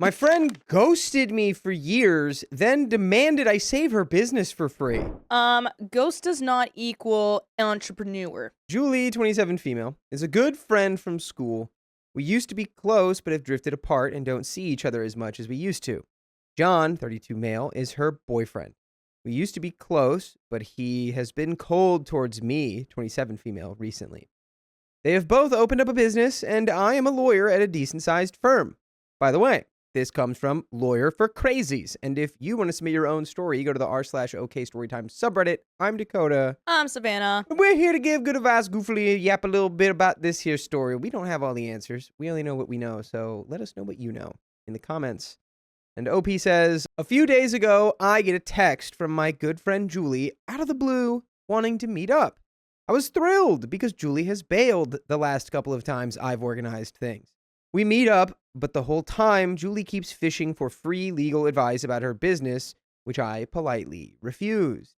My friend ghosted me for years, then demanded I save her business for free. Ghost does not equal entrepreneur. Julie, 27 female, is a good friend from school. We used to be close, but have drifted apart and don't see each other as much as we used to. John, 32 male, is her boyfriend. We used to be close, but he has been cold towards me, 27 female, recently. They have both opened up a business, and I am a lawyer at a decent-sized firm. By the way, this comes from Lawyer for Crazies, and if you want to submit your own story, go to the r/OK Storytime subreddit. I'm Dakota. I'm Savannah. And we're here to give good advice, goofily yap a little bit about this here story. We don't have all the answers. We only know what we know, so let us know what you know in the comments. And OP says, a few days ago, I get a text from my good friend Julie out of the blue wanting to meet up. I was thrilled because Julie has bailed the last couple of times I've organized things. We meet up, but the whole time, Julie keeps fishing for free legal advice about her business, which I politely refused.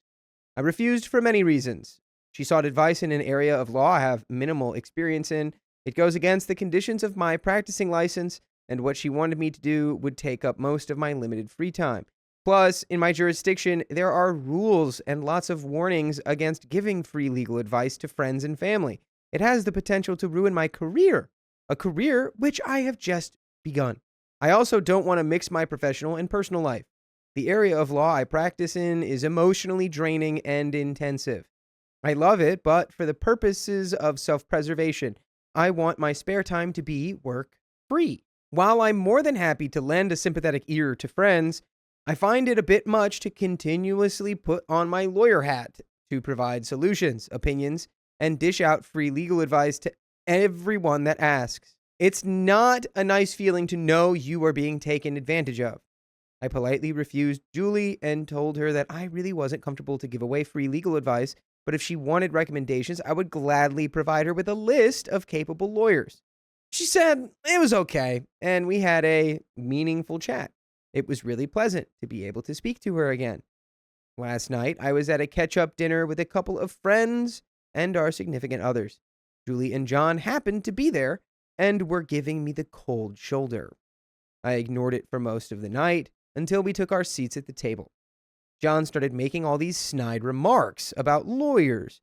I refused for many reasons. She sought advice in an area of law I have minimal experience in. It goes against the conditions of my practicing license, and what she wanted me to do would take up most of my limited free time. Plus, in my jurisdiction, there are rules and lots of warnings against giving free legal advice to friends and family. It has the potential to ruin my career, a career which I have just begun. I also don't want to mix my professional and personal life. The area of law I practice in is emotionally draining and intensive. I love it, but for the purposes of self-preservation, I want my spare time to be work-free. While I'm more than happy to lend a sympathetic ear to friends, I find it a bit much to continuously put on my lawyer hat to provide solutions, opinions, and dish out free legal advice to everyone that asks. It's not a nice feeling to know you are being taken advantage of. I politely refused Julie and told her that I really wasn't comfortable to give away free legal advice, but if she wanted recommendations, I would gladly provide her with a list of capable lawyers. She said it was okay, and we had a meaningful chat. It was really pleasant to be able to speak to her again. Last night, I was at a catch-up dinner with a couple of friends and our significant others. Julie and John happened to be there and were giving me the cold shoulder. I ignored it for most of the night until we took our seats at the table. John started making all these snide remarks about lawyers,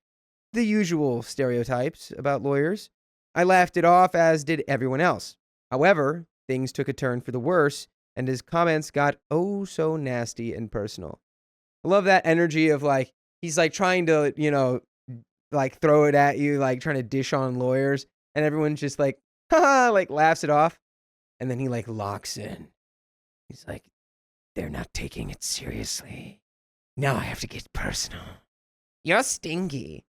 the usual stereotypes about lawyers. I laughed it off, as did everyone else. However, things took a turn for the worse, and his comments got oh so nasty and personal. I love that energy of like, he's like trying to, like throw it at you, like trying to dish on lawyers, and everyone's just like, haha, like laughs it off. And then he like locks in. He's like, they're not taking it seriously. Now I have to get personal. You're stinky.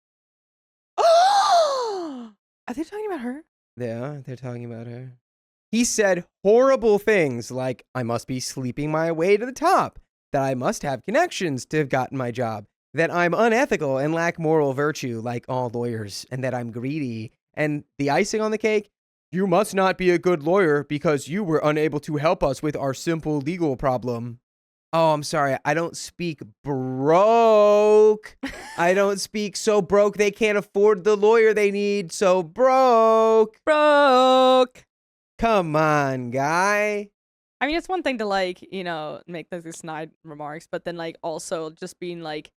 Are they talking about her? Yeah, they're talking about her. He said horrible things like, I must be sleeping my way to the top, that I must have connections to have gotten my job, that I'm unethical and lack moral virtue like all lawyers, and that I'm greedy. And the icing on the cake, you must not be a good lawyer because you were unable to help us with our simple legal problem. Oh, I'm sorry. I don't speak broke. I don't speak so broke they can't afford the lawyer they need. So broke. Broke. Come on, guy. I mean, it's one thing to make those snide remarks, but then also just being like,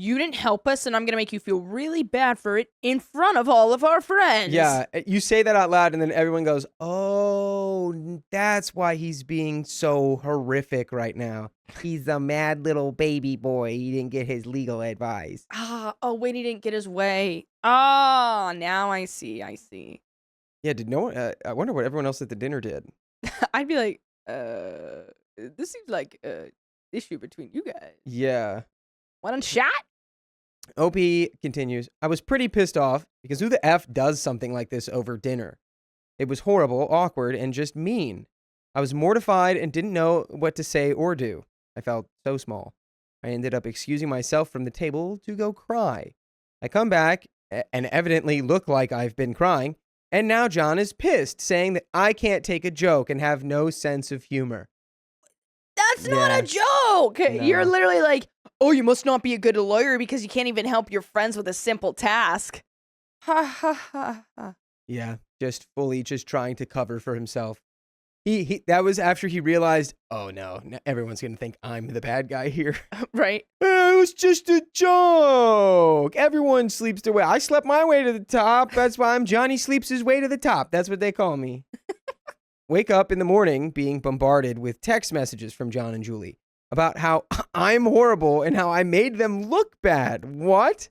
you didn't help us, and I'm going to make you feel really bad for it in front of all of our friends. Yeah, you say that out loud, and then everyone goes, oh, that's why he's being so horrific right now. He's a mad little baby boy. He didn't get his legal advice. Oh, wait, he didn't get his way. Oh, now I see. Yeah, did no one? I wonder what everyone else at the dinner did. I'd be like, this seems like an issue between you guys. Yeah. One shot? OP continues, I was pretty pissed off because who the F does something like this over dinner? It was horrible, awkward, and just mean. I was mortified and didn't know what to say or do. I felt so small. I ended up excusing myself from the table to go cry. I come back and evidently look like I've been crying, and now John is pissed, saying that I can't take a joke and have no sense of humor. That's not a joke. No. You're literally like, oh, you must not be a good lawyer because you can't even help your friends with a simple task. Ha ha ha ha. Yeah, just fully trying to cover for himself. That was after he realized, oh no, everyone's going to think I'm the bad guy here. Right. It was just a joke. Everyone sleeps their way. I slept my way to the top. That's why I'm Johnny sleeps his way to the top. That's what they call me. Wake up in the morning being bombarded with text messages from John and Julie about how I'm horrible and how I made them look bad. What?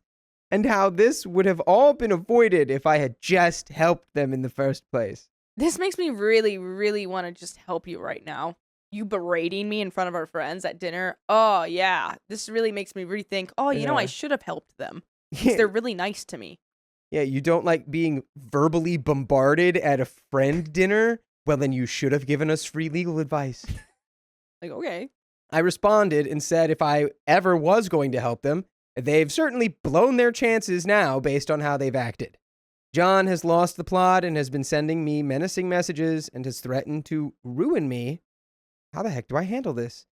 And how this would have all been avoided if I had just helped them in the first place. This makes me really, really want to just help you right now. You berating me in front of our friends at dinner. Oh, yeah. This really makes me rethink, I should have helped them. They're really nice to me. Yeah, you don't like being verbally bombarded at a friend dinner? Well, then you should have given us free legal advice. Like, okay. I responded and said if I ever was going to help them, they've certainly blown their chances now based on how they've acted. John has lost the plot and has been sending me menacing messages and has threatened to ruin me. How the heck do I handle this?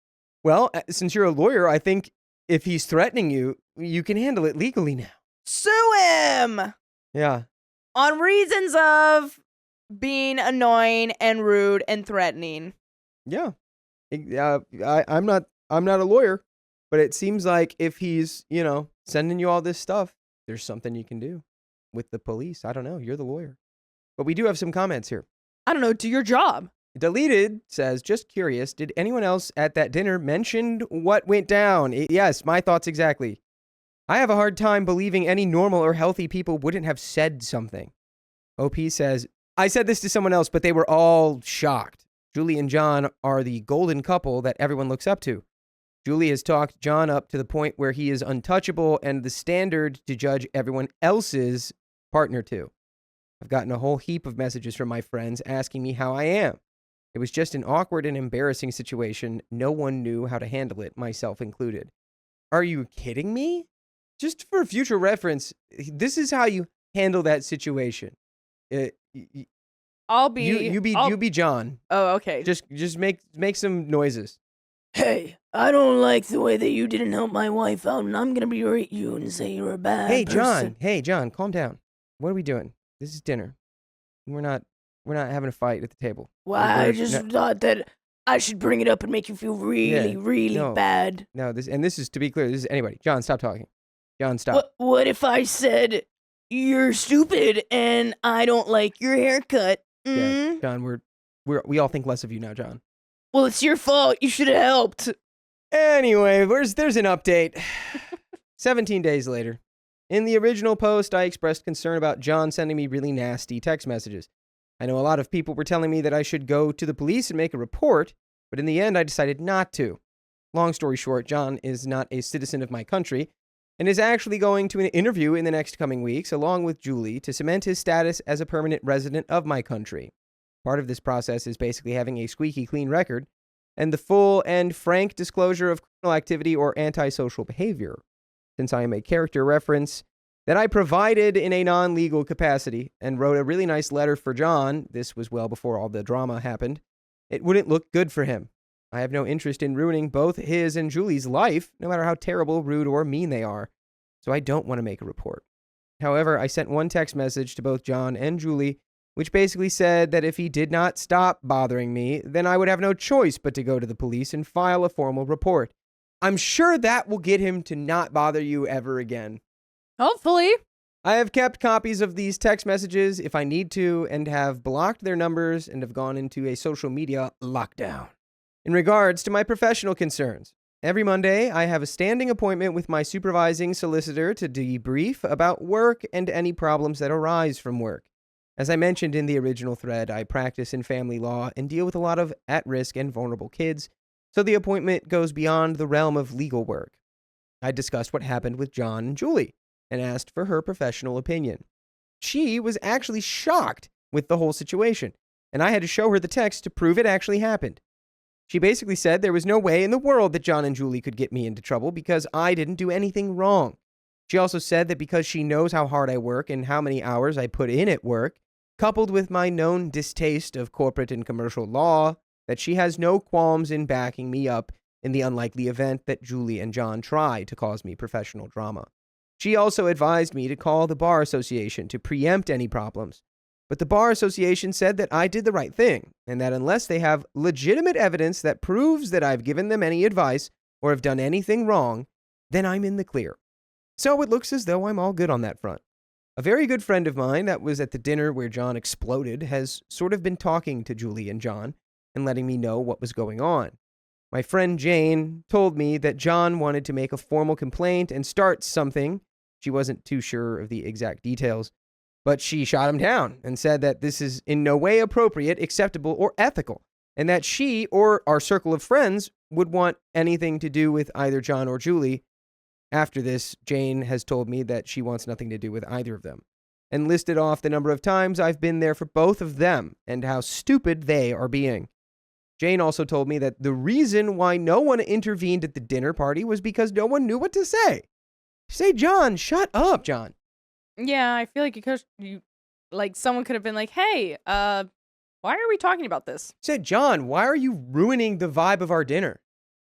Well, since you're a lawyer, I think if he's threatening you, you can handle it legally now. Sue him! Yeah. On reasons of being annoying and rude and threatening. Yeah. I'm not a lawyer, but it seems like if he's, sending you all this stuff, there's something you can do with the police. I don't know. You're the lawyer. But we do have some comments here. I don't know. Do your job. Deleted says, just curious, did anyone else at that dinner mention what went down? Yes, my thoughts exactly. I have a hard time believing any normal or healthy people wouldn't have said something. OP says, I said this to someone else, but they were all shocked. Julie and John are the golden couple that everyone looks up to. Julie has talked John up to the point where he is untouchable and the standard to judge everyone else's partner to. I've gotten a whole heap of messages from my friends asking me how I am. It was just an awkward and embarrassing situation. No one knew how to handle it, myself included. Are you kidding me? Just for future reference, this is how you handle that situation. I'll be you be John. Oh, okay. Just make some noises. Hey, I don't like the way that you didn't help my wife out, and I'm gonna berate you and say you're a bad person. Hey, John, calm down. What are we doing? This is dinner. We're not having a fight at the table. Why? I just thought that I should bring it up and make you feel really bad. No, this is, to be clear, this is anybody. John, stop talking. John, stop. What if I said you're stupid and I don't like your haircut? Yeah, John, we all think less of you now, John. Well, it's your fault. You should have helped. Anyway, there's an update. 17 days later. In the original post, I expressed concern about John sending me really nasty text messages. I know a lot of people were telling me that I should go to the police and make a report, but in the end, I decided not to. Long story short, John is not a citizen of my country and is actually going to an interview in the next coming weeks, along with Julie, to cement his status as a permanent resident of my country. Part of this process is basically having a squeaky clean record and the full and frank disclosure of criminal activity or antisocial behavior. Since I am a character reference that I provided in a non-legal capacity and wrote a really nice letter for John, this was well before all the drama happened, it wouldn't look good for him. I have no interest in ruining both his and Julie's life, no matter how terrible, rude, or mean they are, so I don't want to make a report. However, I sent one text message to both John and Julie, which basically said that if he did not stop bothering me, then I would have no choice but to go to the police and file a formal report. I'm sure that will get him to not bother you ever again. Hopefully. I have kept copies of these text messages if I need to and have blocked their numbers and have gone into a social media lockdown. In regards to my professional concerns, every Monday I have a standing appointment with my supervising solicitor to debrief about work and any problems that arise from work. As I mentioned in the original thread, I practice in family law and deal with a lot of at-risk and vulnerable kids, so the appointment goes beyond the realm of legal work. I discussed what happened with John and Julie and asked for her professional opinion. She was actually shocked with the whole situation, and I had to show her the text to prove it actually happened. She basically said there was no way in the world that John and Julie could get me into trouble because I didn't do anything wrong. She also said that because she knows how hard I work and how many hours I put in at work, coupled with my known distaste of corporate and commercial law, that she has no qualms in backing me up in the unlikely event that Julie and John try to cause me professional drama. She also advised me to call the Bar Association to preempt any problems. But the Bar Association said that I did the right thing, and that unless they have legitimate evidence that proves that I've given them any advice or have done anything wrong, then I'm in the clear. So it looks as though I'm all good on that front. A very good friend of mine that was at the dinner where John exploded has sort of been talking to Julie and John and letting me know what was going on. My friend Jane told me that John wanted to make a formal complaint and start something. She wasn't too sure of the exact details, but she shot him down and said that this is in no way appropriate, acceptable, or ethical, and that she or our circle of friends would want anything to do with either John or Julie. After this, Jane has told me that she wants nothing to do with either of them, and listed off the number of times I've been there for both of them and how stupid they are being. Jane also told me that the reason why no one intervened at the dinner party was because no one knew what to say. Say, John, shut up, John. Yeah, I feel like someone could have been like, hey, why are we talking about this? Said, John, why are you ruining the vibe of our dinner?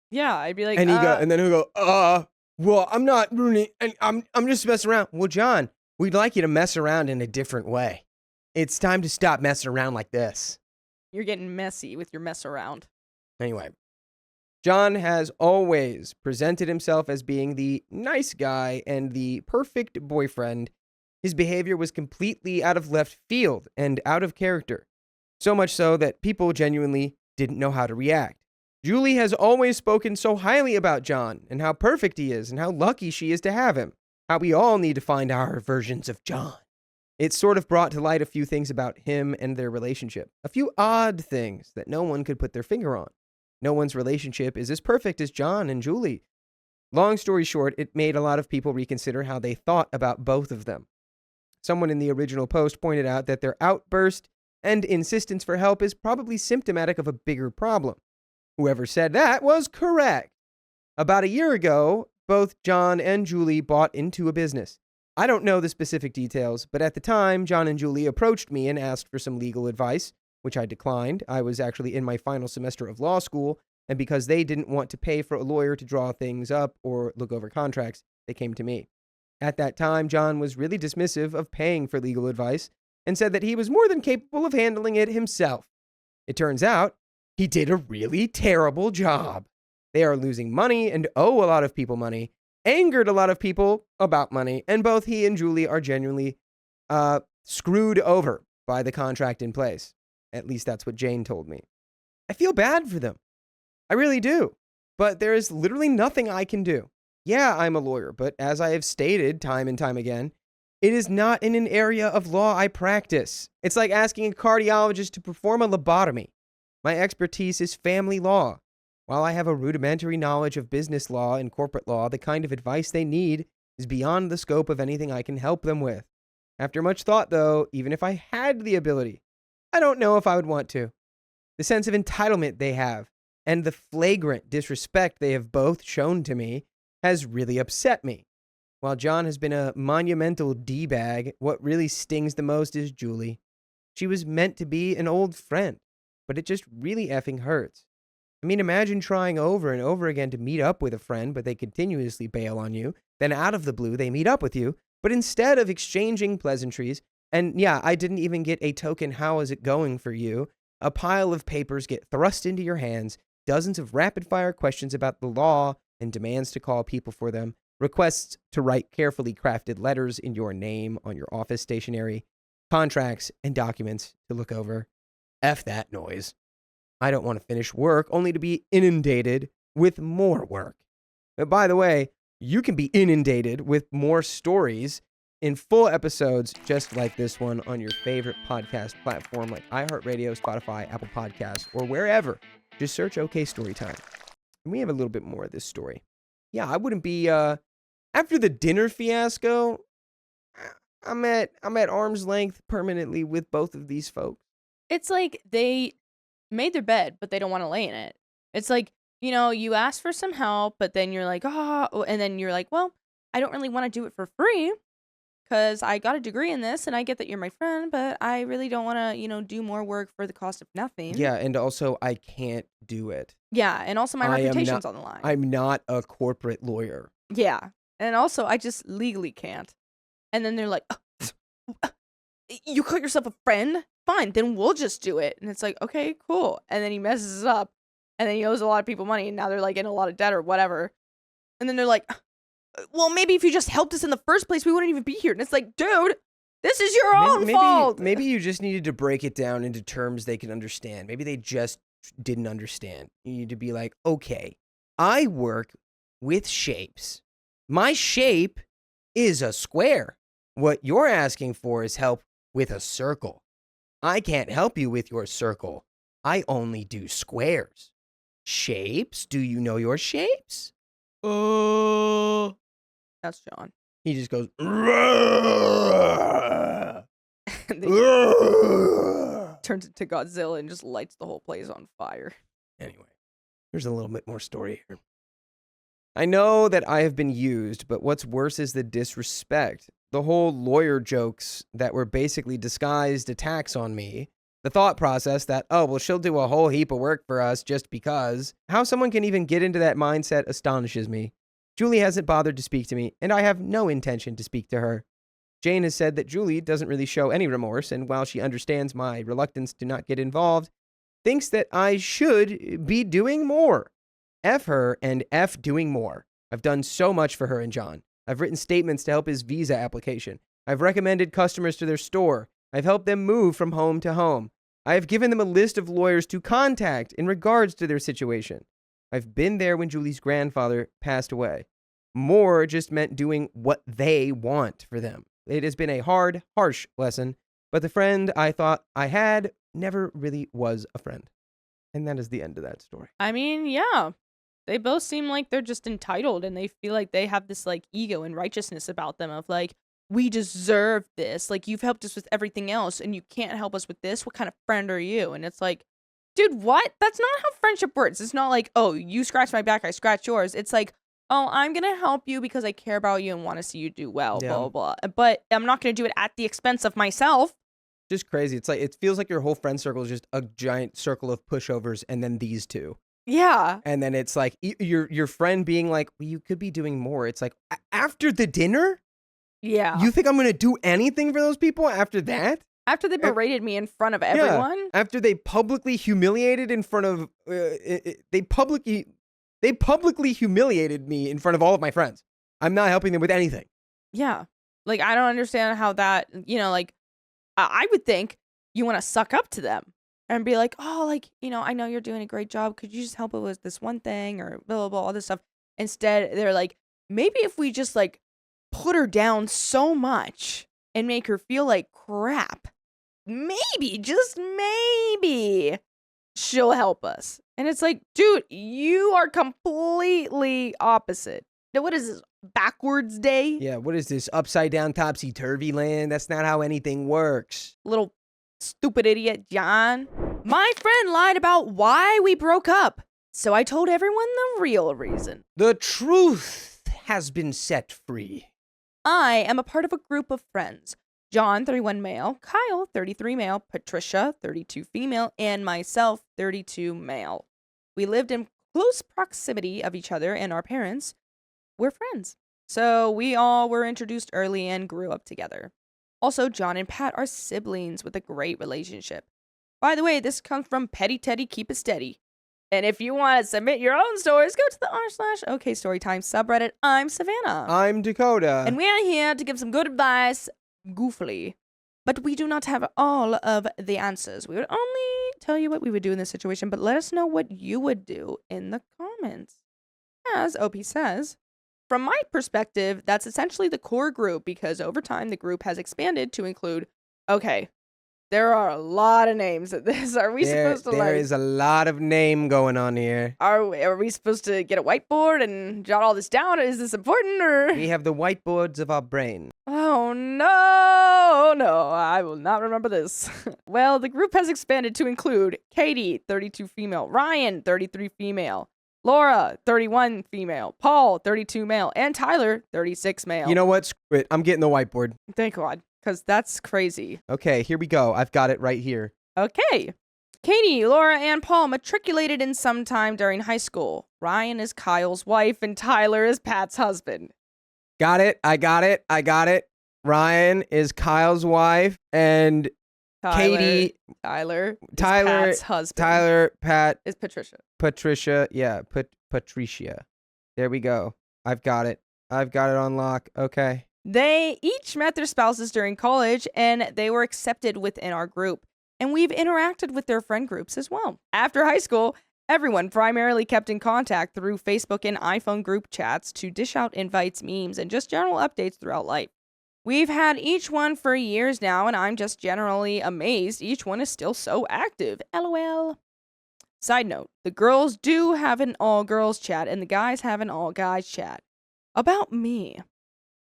Yeah, I'd be like, and then he'll go, well, I'm not ruining, and I'm just messing around. Well, John, we'd like you to mess around in a different way. It's time to stop messing around like this. You're getting messy with your mess around. Anyway, John has always presented himself as being the nice guy and the perfect boyfriend. His behavior was completely out of left field and out of character, so much so that people genuinely didn't know how to react. Julie has always spoken so highly about John and how perfect he is and how lucky she is to have him, how we all need to find our versions of John. It sort of brought to light a few things about him and their relationship, a few odd things that no one could put their finger on. No one's relationship is as perfect as John and Julie. Long story short, it made a lot of people reconsider how they thought about both of them. Someone in the original post pointed out that their outburst and insistence for help is probably symptomatic of a bigger problem. Whoever said that was correct. About a year ago, both John and Julie bought into a business. I don't know the specific details, but at the time, John and Julie approached me and asked for some legal advice, which I declined. I was actually in my final semester of law school, and because they didn't want to pay for a lawyer to draw things up or look over contracts, they came to me. At that time, John was really dismissive of paying for legal advice and said that he was more than capable of handling it himself. It turns out, he did a really terrible job. They are losing money and owe a lot of people money, angered a lot of people about money, and both he and Julie are genuinely screwed over by the contract in place. At least that's what Jane told me. I feel bad for them. I really do. But there is literally nothing I can do. Yeah, I'm a lawyer, but as I have stated time and time again, it is not in an area of law I practice. It's like asking a cardiologist to perform a lobotomy. My expertise is family law. While I have a rudimentary knowledge of business law and corporate law, the kind of advice they need is beyond the scope of anything I can help them with. After much thought, though, even if I had the ability, I don't know if I would want to. The sense of entitlement they have and the flagrant disrespect they have both shown to me has really upset me. While John has been a monumental D-bag, what really stings the most is Julie. She was meant to be an old friend, but it just really effing hurts. I mean, imagine trying over and over again to meet up with a friend, but they continuously bail on you. Then out of the blue, they meet up with you, but instead of exchanging pleasantries, and yeah, I didn't even get a token, how is it going for you? A pile of papers get thrust into your hands, dozens of rapid-fire questions about the law and demands to call people for them, requests to write carefully crafted letters in your name on your office stationery, contracts and documents to look over. F that noise. I don't want to finish work only to be inundated with more work. But by the way, you can be inundated with more stories in full episodes just like this one on your favorite podcast platform like iHeartRadio, Spotify, Apple Podcasts, or wherever. Just search OK Storytime. And we have a little bit more of this story. Yeah, I wouldn't be, after the dinner fiasco, I'm at arm's length permanently with both of these folks. It's like they made their bed, but they don't want to lay in it. It's like, you ask for some help, but then you're like, and then you're like, well, I don't really want to do it for free because I got a degree in this and I get that you're my friend, but I really don't want to, do more work for the cost of nothing. Yeah, and also I can't do it. Yeah, and also my reputation's on the line. I'm not a corporate lawyer. Yeah, and also I just legally can't. And then they're like, you call yourself a friend? Fine, then we'll just do it. And it's like, okay, cool. And then he messes it up. And then he owes a lot of people money. And now they're like in a lot of debt or whatever. And then they're like, well, maybe if you just helped us in the first place, we wouldn't even be here. And it's like, dude, this is your own fault. Maybe you just needed to break it down into terms they can understand. Maybe they just didn't understand. You need to be like, okay, I work with shapes. My shape is a square. What you're asking for is help with a circle. I can't help you with your circle. I only do squares. Shapes? Do you know your shapes? That's John. He just goes, turns into Godzilla and just lights the whole place on fire. Anyway, there's a little bit more story here. I know that I have been used, but what's worse is the disrespect. The whole lawyer jokes that were basically disguised attacks on me. The thought process that, oh, well, she'll do a whole heap of work for us just because. How someone can even get into that mindset astonishes me. Julie hasn't bothered to speak to me, and I have no intention to speak to her. Jane has said that Julie doesn't really show any remorse, and while she understands my reluctance to not get involved, thinks that I should be doing more. F her and F doing more. I've done so much for her and John. I've written statements to help his visa application. I've recommended customers to their store. I've helped them move from home to home. I have given them a list of lawyers to contact in regards to their situation. I've been there when Julie's grandfather passed away. More just meant doing what they want for them. It has been a hard, harsh lesson, but the friend I thought I had never really was a friend. And that is the end of that story. I mean, yeah. They both seem like they're just entitled and they feel like they have this like ego and righteousness about them of like, we deserve this. Like, you've helped us with everything else and you can't help us with this. What kind of friend are you? And it's like, dude, what? That's not how friendship works. It's not like, oh, you scratch my back, I scratch yours. It's like, oh, I'm going to help you because I care about you and want to see you do well, Yeah. blah, blah, blah. But I'm not going to do it at the expense of myself. Just crazy. It's like, it feels like your whole friend circle is just a giant circle of pushovers and then these two. Yeah. And then it's like your friend being like, well, you could be doing more. It's like, after the dinner? Yeah. You think I'm going to do anything for those people after that? After they berated me in front of everyone? Yeah. After they publicly humiliated in front of, they publicly humiliated me in front of all of my friends. I'm not helping them with anything. Yeah. Like, I don't understand how that, you know, like, I would think you want to suck up to them and be like, oh, like, you know, I know you're doing a great job. Could you just help it with this one thing or blah, blah, blah, all this stuff. Instead, they're like, maybe if we just like put her down so much and make her feel like crap, maybe, just maybe she'll help us. And it's like, dude, you are completely opposite. Now, what is this, backwards day? Yeah, what is this, upside down, topsy-turvy land? That's not how anything works. Little stupid idiot, John. My friend lied about why we broke up, so I told everyone the real reason. The truth has been set free. I am a part of a group of friends. John, 31 male, Kyle, 33 male, Patricia, 32 female, and myself, 32 male. We lived in close proximity of each other and our parents. We're friends. So we all were introduced early and grew up together. Also, John and Pat are siblings with a great relationship. By the way, this comes from Petty Teddy Keep It Steady. And if you want to submit your own stories, go to the r/OK Storytime subreddit. I'm Savannah. I'm Dakota. And we are here to give some good advice, goofily. But we do not have all of the answers. We would only tell you what we would do in this situation, but let us know what you would do in the comments. As OP says, from my perspective, that's essentially the core group because over time the group has expanded to include, okay, there are a lot of names at this. Are we supposed to There is a lot of name going on here. Are we supposed to get a whiteboard and jot all this down? Is this important or? We have the whiteboards of our brain. Oh no, I will not remember this. Well, the group has expanded to include Katie, 32 female, Ryan, 33 female, Laura, 31 female, Paul, 32 male, and Tyler, 36 male. You know what? Screw it. I'm getting the whiteboard. Thank God, because that's crazy. Okay, here we go. I've got it right here. Okay. Katie, Laura, and Paul matriculated in some time during high school. Ryan is Kyle's wife, and Tyler is Pat's husband. Got it. I got it. Ryan is Kyle's wife, and Katie, Tyler, Pat's husband. Pat is Patricia. Patricia, yeah, Patricia. There we go. I've got it on lock. Okay. They each met their spouses during college, and they were accepted within our group. And we've interacted with their friend groups as well. After high school, everyone primarily kept in contact through Facebook and iPhone group chats to dish out invites, memes, and just general updates throughout life. We've had each one for years now, and I'm just generally amazed each one is still so active. LOL. Side note, the girls do have an all-girls chat, and the guys have an all-guys chat. About me.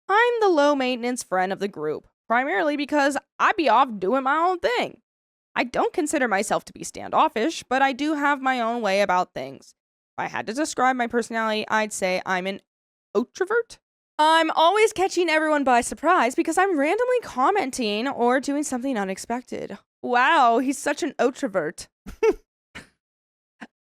I'm the low-maintenance friend of the group, primarily because I be off doing my own thing. I don't consider myself to be standoffish, but I do have my own way about things. If I had to describe my personality, I'd say I'm an introvert. I'm always catching everyone by surprise because I'm randomly commenting or doing something unexpected. Wow, he's such an introvert.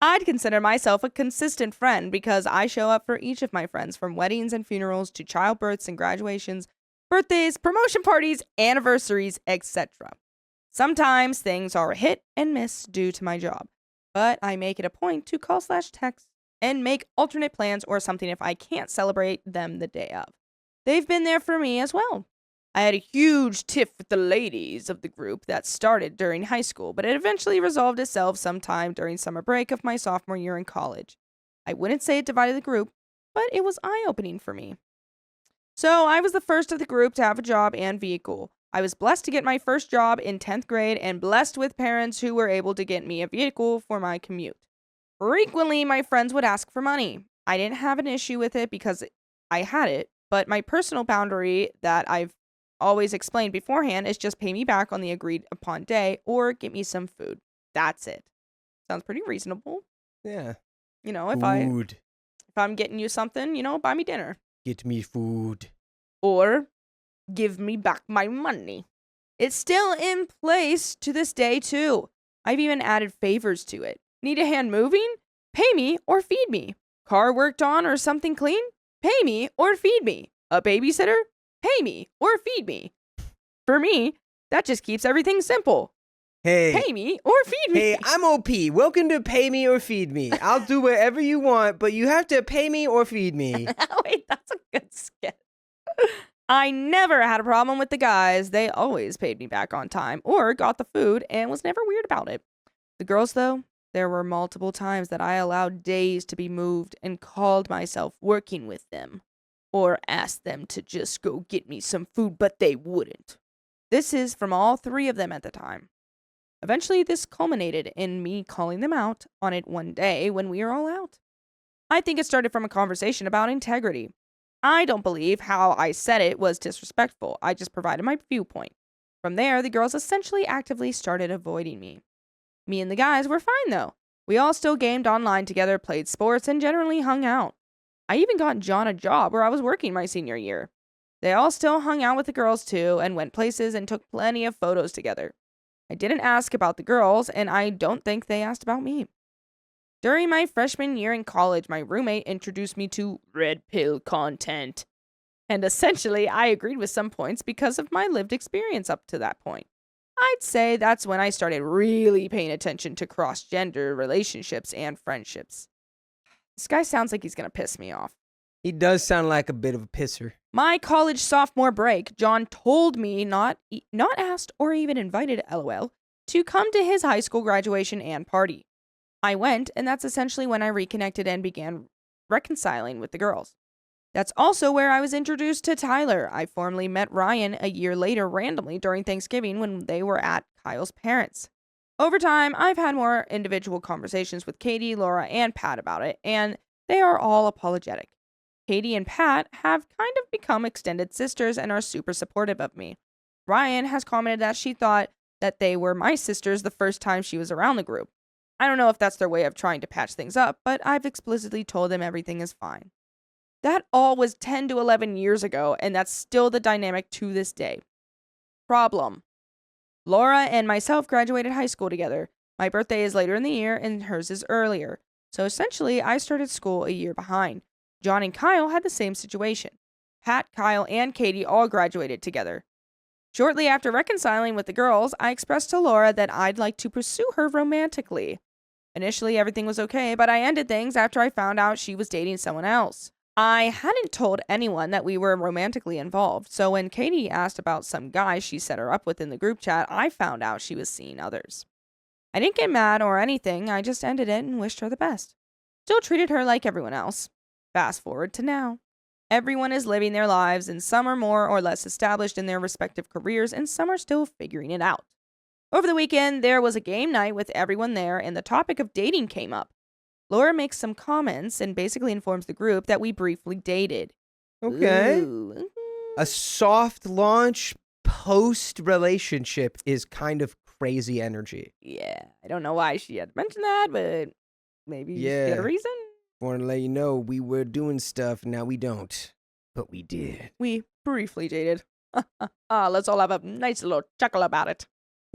I'd consider myself a consistent friend because I show up for each of my friends, from weddings and funerals to childbirths and graduations, birthdays, promotion parties, anniversaries, etc. Sometimes things are hit and miss due to my job, but I make it a point to call/text and make alternate plans or something if I can't celebrate them the day of. They've been there for me as well. I had a huge tiff with the ladies of the group that started during high school, but it eventually resolved itself sometime during summer break of my sophomore year in college. I wouldn't say it divided the group, but it was eye-opening for me. So I was the first of the group to have a job and vehicle. I was blessed to get my first job in 10th grade and blessed with parents who were able to get me a vehicle for my commute. Frequently, my friends would ask for money. I didn't have an issue with it because I had it, but my personal boundary that I've always explained beforehand is just pay me back on the agreed upon day or get me some food. That's it. Sounds pretty reasonable. Yeah. You know, if I'm getting you something, buy me dinner. Get me food. Or give me back my money. It's still in place to this day, too. I've even added favors to it. Need a hand moving? Pay me or feed me. Car worked on or something clean? Pay me or feed me. A babysitter? Pay me or feed me. For me, that just keeps everything simple. Hey. Pay me or feed me. Hey, I'm OP. Welcome to Pay Me or Feed Me. I'll do whatever you want, but you have to pay me or feed me. Wait, that's a good skit. I never had a problem with the guys. They always paid me back on time or got the food and was never weird about it. The girls, though, there were multiple times that I allowed days to be moved and called myself working with them, or asked them to just go get me some food, but they wouldn't. This is from all three of them at the time. Eventually, this culminated in me calling them out on it one day when we were all out. I think it started from a conversation about integrity. I don't believe how I said it was disrespectful. I just provided my viewpoint. From there, the girls essentially actively started avoiding me. Me and the guys were fine, though. We all still gamed online together, played sports, and generally hung out. I even got John a job where I was working my senior year. They all still hung out with the girls, too, and went places and took plenty of photos together. I didn't ask about the girls, and I don't think they asked about me. During my freshman year in college, my roommate introduced me to red pill content. And essentially, I agreed with some points because of my lived experience up to that point. I'd say that's when I started really paying attention to cross-gender relationships and friendships. This guy sounds like he's going to piss me off. He does sound like a bit of a pisser. My college sophomore break, John told me, not asked or even invited, LOL, to come to his high school graduation and party. I went, and that's essentially when I reconnected and began reconciling with the girls. That's also where I was introduced to Tyler. I formally met Ryan a year later randomly during Thanksgiving when they were at Kyle's parents'. Over time, I've had more individual conversations with Katie, Laura, and Pat about it, and they are all apologetic. Katie and Pat have kind of become extended sisters and are super supportive of me. Ryan has commented that she thought that they were my sisters the first time she was around the group. I don't know if that's their way of trying to patch things up, but I've explicitly told them everything is fine. That all was 10 to 11 years ago, and that's still the dynamic to this day. Problem. Laura and myself graduated high school together. My birthday is later in the year, and hers is earlier. So essentially, I started school a year behind. John and Kyle had the same situation. Pat, Kyle, and Katie all graduated together. Shortly after reconciling with the girls, I expressed to Laura that I'd like to pursue her romantically. Initially, everything was okay, but I ended things after I found out she was dating someone else. I hadn't told anyone that we were romantically involved, so when Katie asked about some guy she set her up with in the group chat, I found out she was seeing others. I didn't get mad or anything, I just ended it and wished her the best. Still treated her like everyone else. Fast forward to now. Everyone is living their lives, and some are more or less established in their respective careers, and some are still figuring it out. Over the weekend, there was a game night with everyone there, and the topic of dating came up. Laura makes some comments and basically informs the group that we briefly dated. Okay. Ooh. A soft launch post-relationship is kind of crazy energy. Yeah, I don't know why she had mentioned that, but maybe she had a reason. Want to let you know we were doing stuff, now we don't. But we did. We briefly dated. Let's all have a nice little chuckle about it.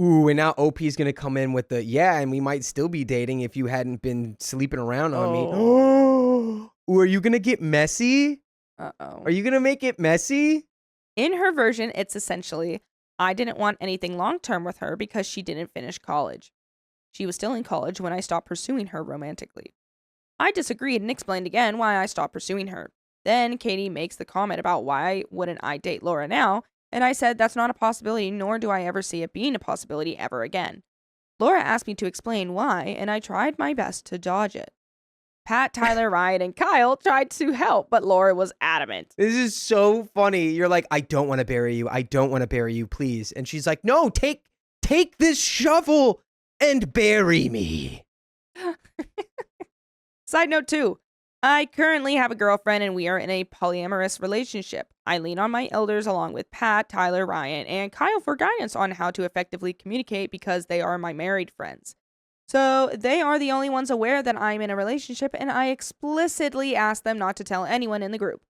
Ooh, and now OP's going to come in with the, yeah, and we might still be dating if you hadn't been sleeping around on me. Ooh, are you going to get messy? Uh-oh. Are you going to make it messy? In her version, it's essentially, I didn't want anything long-term with her because she didn't finish college. She was still in college when I stopped pursuing her romantically. I disagreed and explained again why I stopped pursuing her. Then Katie makes the comment about why wouldn't I date Laura now, and I said that's not a possibility, nor do I ever see it being a possibility ever again. Laura asked me to explain why, and I tried my best to dodge it. Pat, Tyler, Ryan, and Kyle tried to help, but Laura was adamant. This is so funny. You're like, I don't want to bury you. I don't want to bury you, please. And she's like, no, take this shovel and bury me. Side note 2. I currently have a girlfriend and we are in a polyamorous relationship. I lean on my elders along with Pat, Tyler, Ryan, and Kyle for guidance on how to effectively communicate because they are my married friends. So they are the only ones aware that I'm in a relationship, and I explicitly asked them not to tell anyone in the group.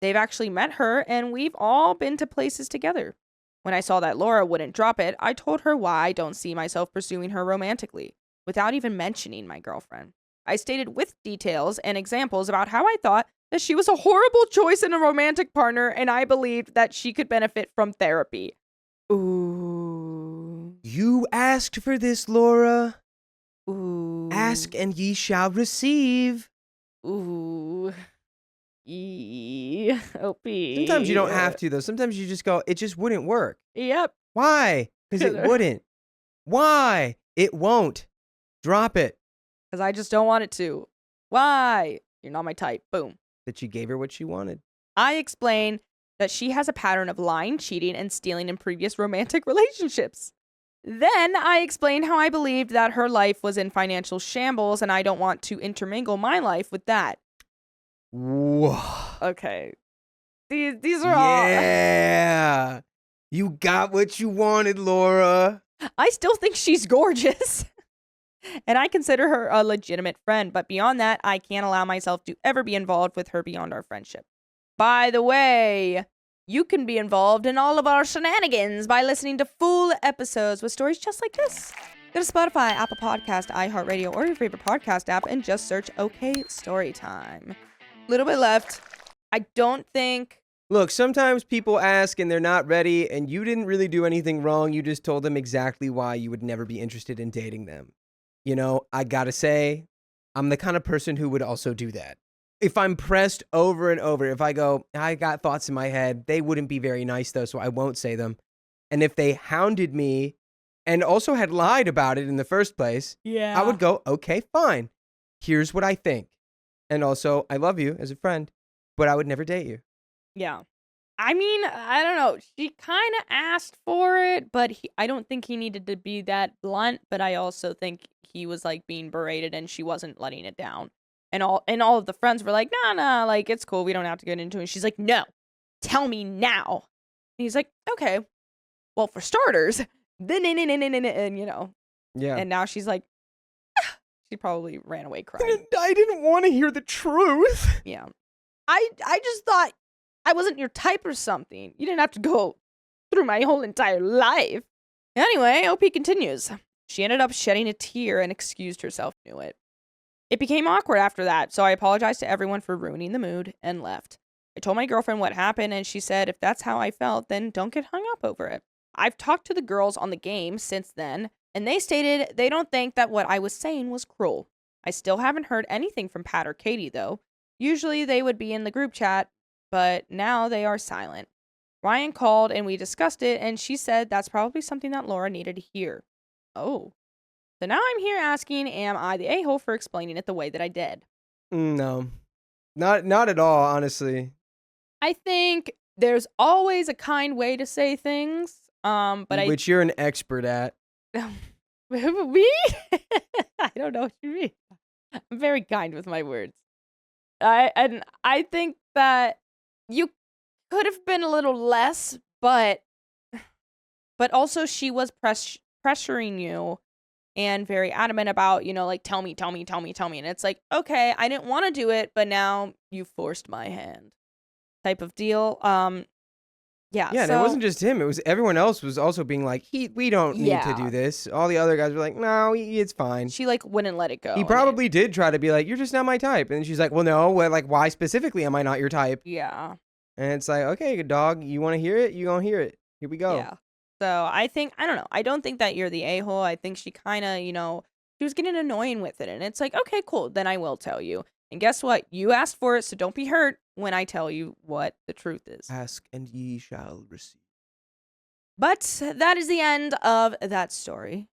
They've actually met her and we've all been to places together. When I saw that Laura wouldn't drop it, I told her why I don't see myself pursuing her romantically, without even mentioning my girlfriend. I stated with details and examples about how I thought that she was a horrible choice in a romantic partner, and I believed that she could benefit from therapy. Ooh. You asked for this, Laura. Ooh. Ask and ye shall receive. Ooh. OP. Sometimes you don't have to, though. Sometimes you just go, it just wouldn't work. Yep. Why? Because it wouldn't. Why? It won't. Drop it. Because I just don't want it to. Why? You're not my type. Boom. That you gave her what she wanted. I explain that she has a pattern of lying, cheating, and stealing in previous romantic relationships. Then I explained how I believed that her life was in financial shambles and I don't want to intermingle my life with that. Whoa. Okay. These are all... Yeah. You got what you wanted, Laura. I still think she's gorgeous. And I consider her a legitimate friend, but beyond that, I can't allow myself to ever be involved with her beyond our friendship. By the way, you can be involved in all of our shenanigans by listening to full episodes with stories just like this. Go to Spotify, Apple Podcast, iHeartRadio, or your favorite podcast app and just search OK Storytime. Little bit left. I don't think... Look, sometimes people ask and they're not ready, and you didn't really do anything wrong. You just told them exactly why you would never be interested in dating them. You know, I gotta say, I'm the kind of person who would also do that. If I'm pressed over and over, if I go, I got thoughts in my head, they wouldn't be very nice though, so I won't say them. And if they hounded me and also had lied about it in the first place, yeah, I would go, okay, fine. Here's what I think. And also, I love you as a friend, but I would never date you. Yeah. I mean, I don't know. She kind of asked for it, but I don't think he needed to be that blunt, but I also think he was like being berated and she wasn't letting it down. And all of the friends were like, nah, like it's cool. We don't have to get into it. And she's like, no, tell me now. And he's like, okay, well, for starters, then, and you know. Yeah. And now she's like, she probably ran away crying. I didn't want to hear the truth. Yeah. I just thought I wasn't your type or something. You didn't have to go through my whole entire life. Anyway, OP continues. She ended up shedding a tear and excused herself. Knew it. It became awkward after that, so I apologized to everyone for ruining the mood and left. I told my girlfriend what happened, and she said if that's how I felt, then don't get hung up over it. I've talked to the girls on the game since then, and they stated they don't think that what I was saying was cruel. I still haven't heard anything from Pat or Katie, though. Usually they would be in the group chat, but now they are silent. Ryan called and we discussed it, and she said that's probably something that Laura needed to hear. Oh. So now I'm here asking, am I the a-hole for explaining it the way that I did? No. Not at all, honestly. I think there's always a kind way to say things. Which you're an expert at. Me? I don't know what you mean. I'm very kind with my words. I think that you could have been a little less, but also she was pressuring you and very adamant about, like, tell me. And it's like, okay, I didn't want to do it, but now you forced my hand type of deal. Yeah, and it wasn't just him. It was everyone else was also being like, we don't need to do this. All the other guys were like, no, it's fine. She, like, wouldn't let it go. He probably did try to be like, you're just not my type. And she's like, well, no, why specifically am I not your type? Yeah. And it's like, okay, good dog, you want to hear it? You gonna hear it. Here we go. Yeah. So I don't know. I don't think that you're the a-hole. I think she kind of, she was getting annoying with it. And it's like, okay, cool. Then I will tell you. And guess what? You asked for it, so don't be hurt when I tell you what the truth is. Ask and ye shall receive. But that is the end of that story.